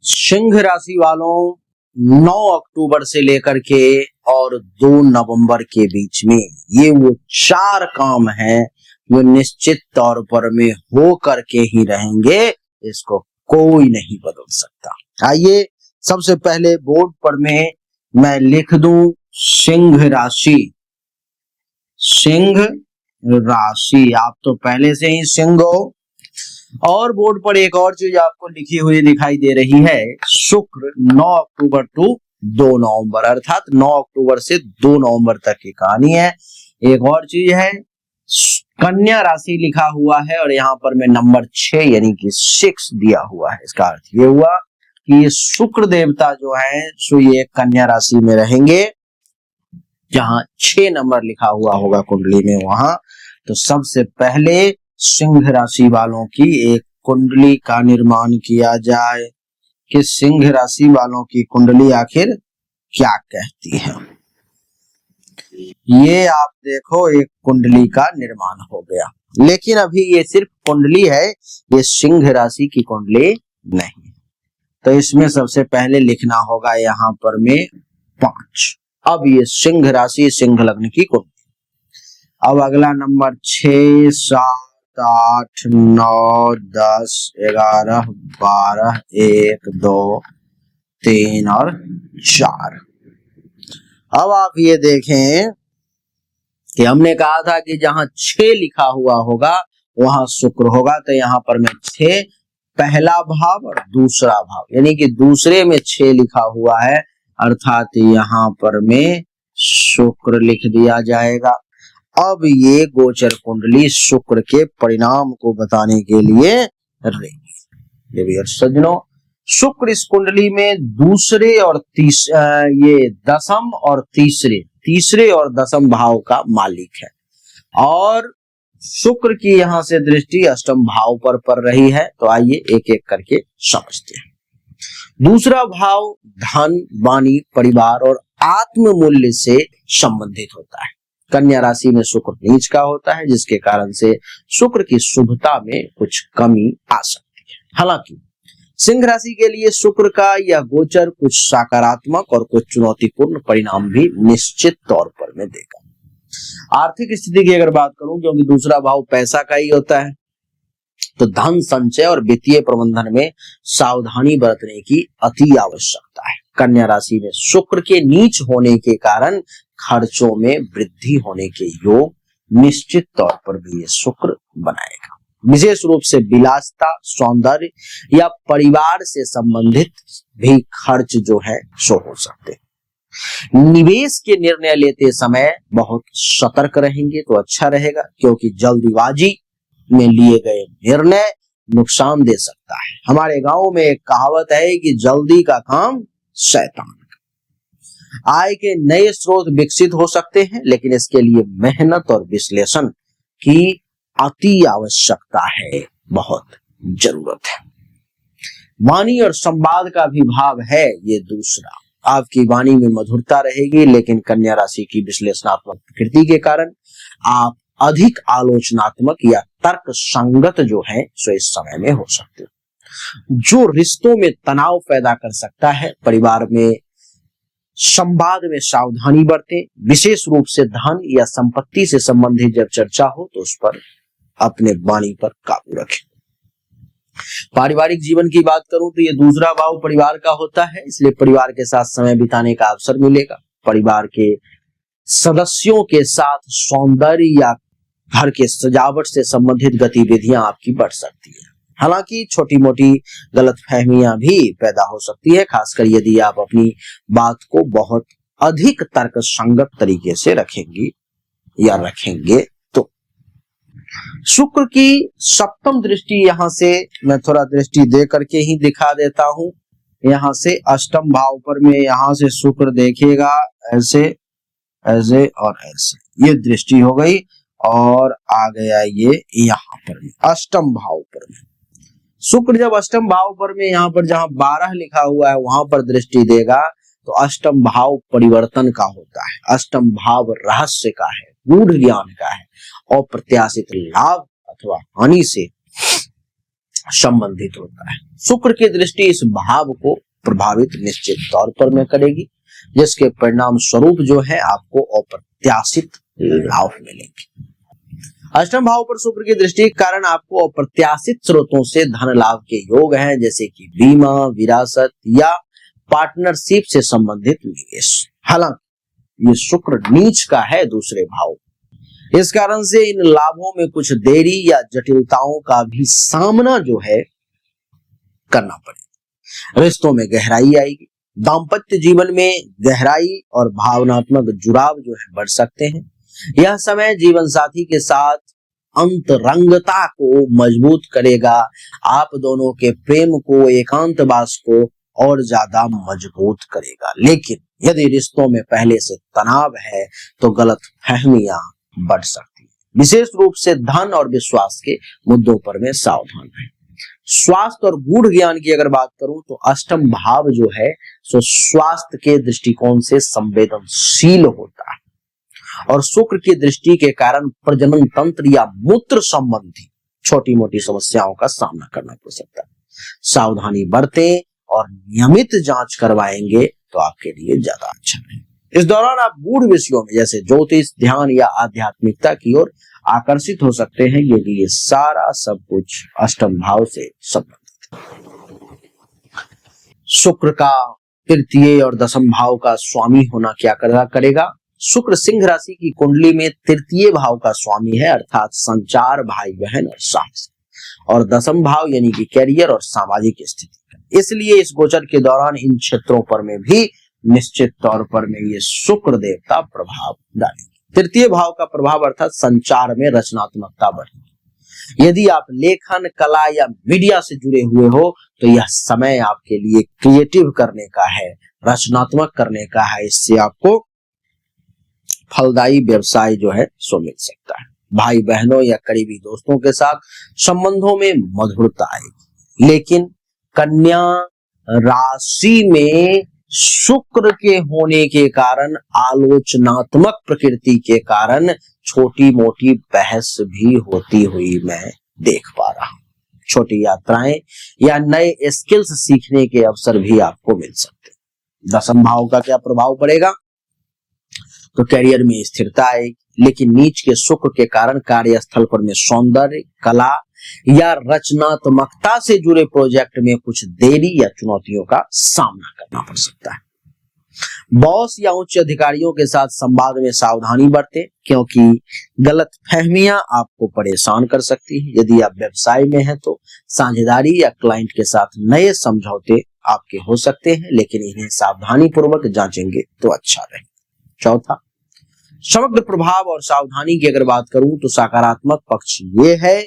सिंह राशि वालों 9 अक्टूबर से लेकर के और 2 नवंबर के बीच में ये वो 4 काम हैं जो निश्चित तौर पर में हो करके ही रहेंगे, इसको कोई नहीं बदल सकता। आइए सबसे पहले बोर्ड पर में मैं लिख दूं सिंह राशि। सिंह राशि, आप तो पहले से ही सिंह हो। और बोर्ड पर एक और चीज आपको लिखी हुई दिखाई दे रही है, शुक्र 9 अक्टूबर टू 2 नवंबर, अर्थात 9 अक्टूबर से 2 नवंबर तक की कहानी है। एक और चीज है, कन्या राशि लिखा हुआ है और यहाँ पर मैं नंबर 6 यानी कि 6 दिया हुआ है। इसका अर्थ ये हुआ कि ये शुक्र देवता जो है सो ये कन्या राशि में रहेंगे, जहां 6 नंबर लिखा हुआ होगा कुंडली में वहां। तो सबसे पहले सिंह राशि वालों की एक कुंडली का निर्माण किया जाए कि सिंह राशि वालों की कुंडली आखिर क्या कहती है। ये आप देखो एक कुंडली का निर्माण हो गया, लेकिन अभी ये सिर्फ कुंडली है, ये सिंह राशि की कुंडली नहीं। तो इसमें सबसे पहले लिखना होगा यहाँ पर में 5। अब ये सिंह राशि सिंह लग्न की कुंडली। अब अगला नंबर 6, 7, 8, 9, 10, 11, 12, 1, 2, 3 और 4। अब आप ये देखें कि हमने कहा था कि जहां 6 लिखा हुआ होगा वहां शुक्र होगा, तो यहाँ पर मैं 6 पहला भाव और दूसरा भाव यानी कि दूसरे में 6 लिखा हुआ है, अर्थात यहाँ पर में शुक्र लिख दिया जाएगा। अब ये गोचर कुंडली शुक्र के परिणाम को बताने के लिए रहेगी। ये भी सज्जनों, शुक्र इस कुंडली में दूसरे और ये दसम और तीसरे और दसम भाव का मालिक है, और शुक्र की यहां से दृष्टि अष्टम भाव पर पड़ रही है। तो आइए एक एक करके समझते हैं। दूसरा भाव धन, वाणी, परिवार और आत्म मूल्य से संबंधित होता है। कन्या राशि में शुक्र नीच का होता है, जिसके कारण से शुक्र की शुभता में कुछ कमी आ सकती है। हालांकि सिंह राशि के लिए शुक्र का यह गोचर कुछ सकारात्मक और कुछ चुनौतीपूर्ण परिणाम भी निश्चित तौर पर मैं देगा। आर्थिक स्थिति की अगर बात करूं, क्योंकि दूसरा भाव पैसा का ही होता है, तो धन संचय और वित्तीय प्रबंधन में सावधानी बरतने की अति आवश्यकता है। कन्या राशि में शुक्र के नीच होने के कारण खर्चों में वृद्धि होने के योग निश्चित तौर पर भी ये शुक्र बनाएगा। विशेष रूप से विलासिता, सौंदर्य या परिवार से संबंधित भी खर्च जो है सो हो सकते हैं। निवेश के निर्णय लेते समय बहुत सतर्क रहेंगे तो अच्छा रहेगा, क्योंकि जल्दीबाजी में लिए गए निर्णय नुकसान दे सकता है। हमारे गांव में एक कहावत है कि जल्दी का काम शैतान का। आय के नए स्रोत विकसित हो सकते हैं, लेकिन इसके लिए मेहनत और विश्लेषण की अति आवश्यकता है, बहुत जरूरत है। वाणी और संवाद का भी भाव है ये दूसरा। आपकी वाणी में मधुरता रहेगी, लेकिन कन्या राशि की विश्लेषणात्मक प्रकृति के कारण आप अधिक आलोचनात्मक या तर्क संगत जो है सो इस समय में हो सकते हो, जो रिश्तों में तनाव पैदा कर सकता है। परिवार में संवाद में सावधानी बरतें, विशेष रूप से धन या संपत्ति से संबंधित जब चर्चा हो तो उस पर अपने वाणी पर काबू रखें। पारिवारिक जीवन की बात करूं तो ये दूसरा भाव परिवार का होता है, इसलिए परिवार के साथ समय बिताने का अवसर मिलेगा। परिवार के सदस्यों के साथ सौंदर्य या घर के सजावट से संबंधित गतिविधियां आपकी बढ़ सकती है। हालांकि छोटी मोटी गलतफहमियां भी पैदा हो सकती है, खासकर यदि आप अपनी बात को बहुत अधिक तर्क संगत तरीके से रखेंगी या रखेंगे तो। शुक्र की सप्तम दृष्टि यहां से मैं थोड़ा दृष्टि दे करके ही दिखा देता हूं। यहां से अष्टम भाव पर में यहां से शुक्र देखेगा, ऐसे ऐसे और ऐसे, ये दृष्टि हो गई, और आ गया ये यहाँ पर अष्टम भाव पर में शुक्र जब अष्टम भाव पर में यहाँ पर जहां 12 लिखा हुआ है वहां पर दृष्टि देगा, तो अष्टम भाव परिवर्तन का होता है। अष्टम भाव रहस्य का है, गूढ़ ज्ञान का है, अप्रत्याशित लाभ अथवा हानि से संबंधित होता है। शुक्र की दृष्टि इस भाव को प्रभावित निश्चित तौर पर में करेगी, जिसके परिणाम स्वरूप जो है आपको अप्रत्याशित लाभ मिलेंगे। अष्टम भाव पर शुक्र की दृष्टि के कारण आपको अप्रत्याशित स्रोतों से धन लाभ के योग हैं, जैसे कि बीमा, विरासत या पार्टनरशिप से संबंधित निवेश। हालांकि ये शुक्र नीच का है दूसरे भाव, इस कारण से इन लाभों में कुछ देरी या जटिलताओं का भी सामना जो है करना पड़ेगा। रिश्तों में गहराई आएगी, दाम्पत्य जीवन में गहराई और भावनात्मक जुड़ाव जो है बढ़ सकते हैं। यह समय जीवन साथी के साथ अंतरंगता को मजबूत करेगा, आप दोनों के प्रेम को, एकांतवास को और ज्यादा मजबूत करेगा। लेकिन यदि रिश्तों में पहले से तनाव है तो गलत फहमियां बढ़ सकती है। विशेष रूप से धन और विश्वास के मुद्दों पर में सावधान रहें। स्वास्थ्य और गूढ़ ज्ञान की अगर बात करूं तो अष्टम भाव जो है सो स्वास्थ्य के दृष्टिकोण से संवेदनशील होता है और शुक्र की दृष्टि के कारण प्रजनन तंत्र या मूत्र संबंधी छोटी मोटी समस्याओं का सामना करना पड़ सकता है। सावधानी बरतें और नियमित जांच करवाएंगे तो आपके लिए ज्यादा अच्छा है। इस दौरान आप गूढ़ विषयों में जैसे ज्योतिष, ध्यान या आध्यात्मिकता की ओर आकर्षित हो सकते हैं, क्योंकि ये सारा सब कुछ अष्टम भाव से संबंधित है। शुक्र का तृतीय और दसम भाव का स्वामी होना क्या करेगा? शुक्र सिंह राशि की कुंडली में तृतीय भाव का स्वामी है, अर्थात संचार, भाई बहन और साहस, और दसम भाव यानी कि कैरियर और सामाजिक स्थिति। इसलिए इस गोचर के दौरान इन क्षेत्रों पर में भी निश्चित तौर पर में ये शुक्र देवता प्रभाव डालेंगे। तृतीय भाव का प्रभाव अर्थात संचार में रचनात्मकता बढ़ेगी। यदि आप लेखन, कला या मीडिया से जुड़े हुए हो तो यह समय आपके लिए क्रिएटिव करने का है, रचनात्मक करने का है। इससे आपको फलदायी व्यवसाय जो है सो मिल सकता है। भाई बहनों या करीबी दोस्तों के साथ संबंधों में मधुरता आएगी। लेकिन कन्या राशि में शुक्र के होने के कारण, आलोचनात्मक प्रकृति के कारण छोटी मोटी बहस भी होती हुई मैं देख पा रहा हूं। छोटी यात्राएं या नए स्किल्स सीखने के अवसर भी आपको मिल सकते हैं। दसम भाव का क्या प्रभाव पड़ेगा? तो कैरियर में स्थिरता आएगी, लेकिन नीच के शुक्र के कारण कार्यस्थल पर में सौंदर्य, कला या रचनात्मकता से जुड़े प्रोजेक्ट में कुछ देरी या चुनौतियों का सामना करना पड़ सकता है। बॉस या उच्च अधिकारियों के साथ संवाद में सावधानी बरतें, क्योंकि गलत फहमियां आपको परेशान कर सकती हैं। यदि आप व्यवसाय में हैं तो साझेदारी या क्लाइंट के साथ नए समझौते आपके हो सकते हैं, लेकिन इन्हें सावधानी पूर्वक जांचेंगे तो अच्छा रहेगा। चौथा, समग्र प्रभाव और सावधानी की अगर बात करूं तो सकारात्मक पक्ष ये है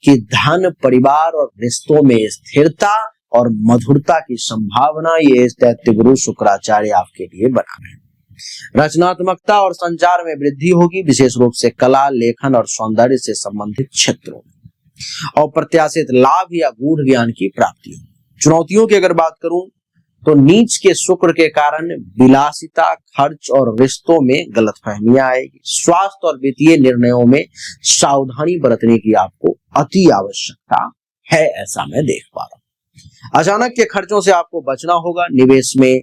कि धन, परिवार और रिश्तों में स्थिरता और मधुरता की संभावना ये दैत्य गुरु शुक्राचार्य आपके लिए बना रहे हैं। रचनात्मकता और संचार में वृद्धि होगी, विशेष रूप से कला, लेखन और सौंदर्य से संबंधित क्षेत्रों में। और प्रत्याशित लाभ या गूढ़ ज्ञान की प्राप्ति होगी। चुनौतियों की अगर बात करूं तो नीच के शुक्र के कारण विलासिता, खर्च और रिश्तों में गलतफहमियां आएगी। स्वास्थ्य और वित्तीय निर्णयों में सावधानी बरतने की आपको अति आवश्यकता है, ऐसा मैं देख पा रहा हूं। अचानक के खर्चों से आपको बचना होगा। निवेश में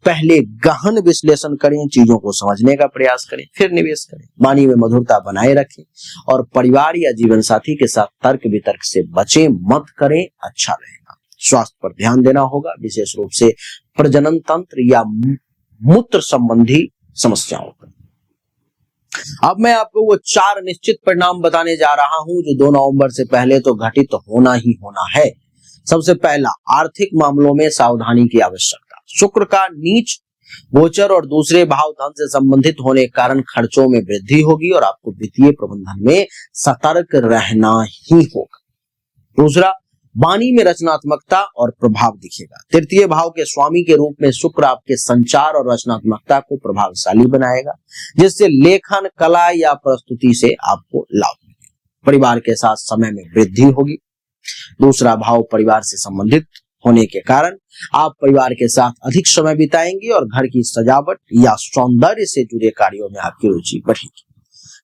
पहले गहन विश्लेषण करें, चीजों को समझने का प्रयास करें, फिर निवेश करें। वाणी में मधुरता बनाए रखें और परिवार या जीवन साथी के साथ तर्क वितर्क से बचें मत करें, अच्छा रहेगा। स्वास्थ्य पर ध्यान देना होगा, विशेष रूप से प्रजनन तंत्र या मूत्र संबंधी समस्याओं पर। अब मैं आपको वो 4 निश्चित परिणाम बताने जा रहा हूं जो 2 नवंबर से पहले तो घटित होना ही होना है। सबसे पहला, आर्थिक मामलों में सावधानी की आवश्यकता। शुक्र का नीच गोचर और दूसरे भाव धन से संबंधित होने के कारण खर्चों में वृद्धि होगी और आपको वित्तीय प्रबंधन में सतर्क रहना ही होगा। दूसरा, वाणी में रचनात्मकता और प्रभाव दिखेगा। तृतीय भाव के स्वामी के रूप में शुक्र आपके संचार और रचनात्मकता को प्रभावशाली बनाएगा, जिससे लेखन, कला या प्रस्तुति से आपको लाभ मिलेगा। परिवार के साथ समय में वृद्धि होगी। दूसरा भाव परिवार से संबंधित होने के कारण आप परिवार के साथ अधिक समय बिताएंगे और घर की सजावट या सौंदर्य से जुड़े कार्यों में आपकी रुचि बढ़ेगी।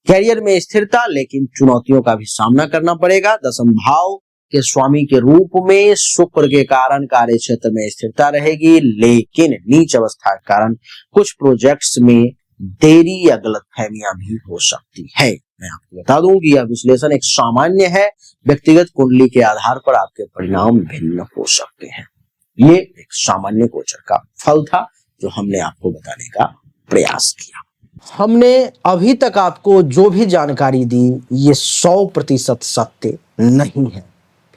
कैरियर में स्थिरता, लेकिन चुनौतियों का भी सामना करना पड़ेगा। दसम भाव के स्वामी के रूप में शुक्र के कारण कार्य क्षेत्र में स्थिरता रहेगी, लेकिन नीच अवस्था के कारण कुछ प्रोजेक्ट्स में देरी या गलतफहमियां भी हो सकती है। मैं आपको बता दूं कि यह विश्लेषण एक सामान्य है, व्यक्तिगत कुंडली के आधार पर आपके परिणाम भिन्न हो सकते हैं। ये एक सामान्य गोचर का फल था जो हमने आपको बताने का प्रयास किया। हमने अभी तक आपको जो भी जानकारी दी ये 100% सत्य नहीं है।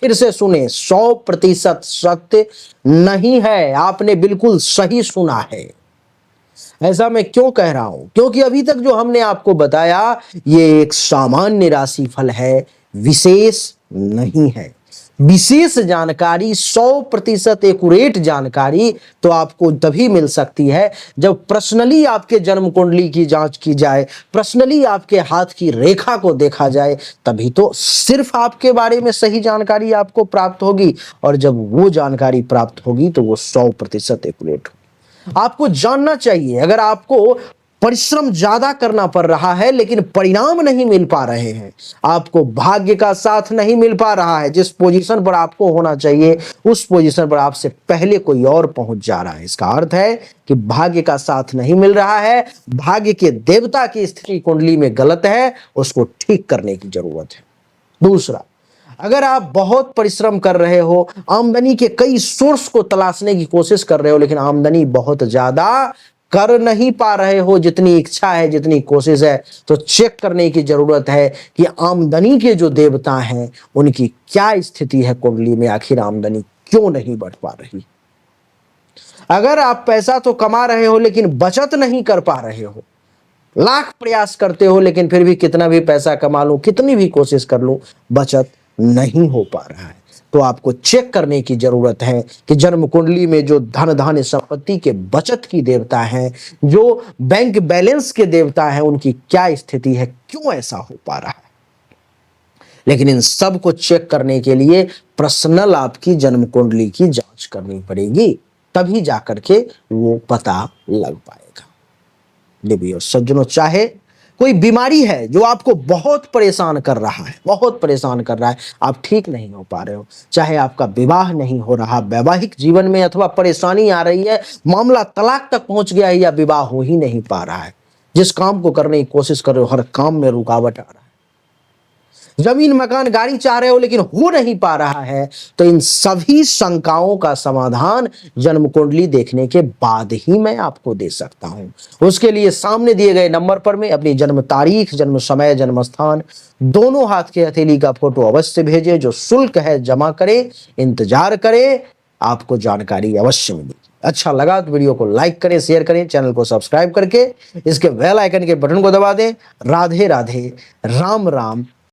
फिर से सुने, 100% सत्य नहीं है। आपने बिल्कुल सही सुना है। ऐसा मैं क्यों कह रहा हूं? क्योंकि अभी तक जो हमने आपको बताया ये एक सामान्य राशि फल है, विशेष नहीं है। विशेष जानकारी, 100% एक्यूरेट जानकारी तो आपको तभी मिल सकती है जब पर्सनली आपके जन्म कुंडली की जांच की जाए, पर्सनली आपके हाथ की रेखा को देखा जाए, तभी तो सिर्फ आपके बारे में सही जानकारी आपको प्राप्त होगी। और जब वो जानकारी प्राप्त होगी तो वो 100% एक्यूरेट होगी। आपको जानना चाहिए, अगर आपको परिश्रम ज्यादा करना पड़ रहा है लेकिन परिणाम नहीं मिल पा रहे हैं, आपको भाग्य का साथ नहीं मिल पा रहा है, जिस पोजीशन पर आपको होना चाहिए उस पोजीशन पर आपसे पहले कोई और पहुंच जा रहा है, इसका अर्थ है कि भाग्य का साथ नहीं मिल रहा है, भाग्य के देवता की स्थिति कुंडली में गलत है, उसको ठीक करने की जरूरत है। दूसरा, अगर आप बहुत परिश्रम कर रहे हो, आमदनी के कई सोर्स को तलाशने की कोशिश कर रहे हो, लेकिन आमदनी बहुत ज्यादा कर नहीं पा रहे हो जितनी इच्छा है, जितनी कोशिश है, तो चेक करने की जरूरत है कि आमदनी के जो देवता हैं उनकी क्या स्थिति है कुंडली में, आखिर आमदनी क्यों नहीं बढ़ पा रही। अगर आप पैसा तो कमा रहे हो लेकिन बचत नहीं कर पा रहे हो, लाख प्रयास करते हो लेकिन फिर भी कितना भी पैसा कमा लूं, कितनी भी कोशिश कर लूं, बचत नहीं हो पा रहा है, तो आपको चेक करने की जरूरत है कि जन्म कुंडली में जो धन धान्य संपत्ति के बचत की देवता हैं, जो बैंक बैलेंस के देवता हैं, उनकी क्या स्थिति है, क्यों ऐसा हो पा रहा है। लेकिन इन सब को चेक करने के लिए पर्सनल आपकी जन्म कुंडली की जांच करनी पड़ेगी, तभी जाकर के वो पता लग पाएगा। देवियों सज्जनों, चाहे कोई बीमारी है जो आपको बहुत परेशान कर रहा है, बहुत परेशान कर रहा है, आप ठीक नहीं हो पा रहे हो, चाहे आपका विवाह नहीं हो रहा, वैवाहिक जीवन में अथवा परेशानी आ रही है, मामला तलाक तक पहुंच गया है या विवाह हो ही नहीं पा रहा है, जिस काम को करने की कोशिश कर रहे हो हर काम में रुकावट आ रहा है, जमीन मकान गाड़ी चाह रहे हो लेकिन हो नहीं पा रहा है, तो इन सभी शंकाओं का समाधान जन्म कुंडली देखने के बाद ही मैं आपको दे सकता हूं। उसके लिए सामने दिए गए नंबर पर में अपनी जन्म तारीख, जन्म समय, जन्म स्थान दोनों हाथ के हथेली का फोटो अवश्य भेजें। जो शुल्क है जमा करें, इंतजार करें, आपको जानकारी अवश्य मिलेगी। अच्छा लगा तो वीडियो को लाइक करें, शेयर करें, चैनल को सब्सक्राइब करके इसके बेल आइकन के बटन को दबा दें। राधे राधे, राम राम।